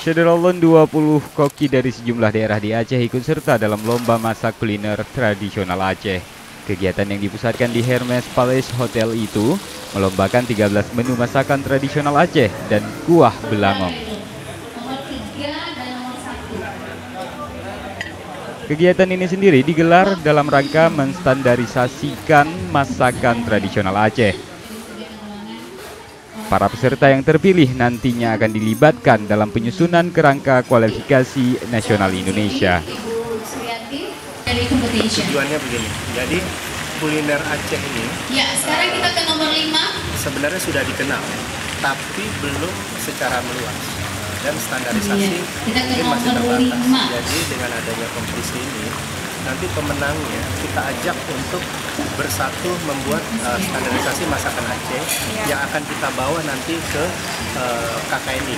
Sederolon 20 koki dari sejumlah daerah di Aceh ikut serta dalam lomba masak kuliner tradisional Aceh. Kegiatan yang dipusatkan di Hermes Palace Hotel itu melombakan 13 menu masakan tradisional Aceh dan kuah belangong. Kegiatan ini sendiri digelar dalam rangka menstandarisasikan masakan tradisional Aceh. Para peserta yang terpilih nantinya akan dilibatkan dalam penyusunan kerangka kualifikasi nasional Indonesia. Tujuannya begini, jadi kuliner Aceh ini ya, sekarang kita ke nomor 5. sebenarnya sudah dikenal, tapi belum secara meluas dan standarisasi Kita ke mungkin masih nomor terbatas. 5. Jadi dengan adanya kompetisi ini, nanti pemenangnya kita ajak untuk bersatu membuat standarisasi masakan Aceh yang akan kita bawa nanti ke KKNI.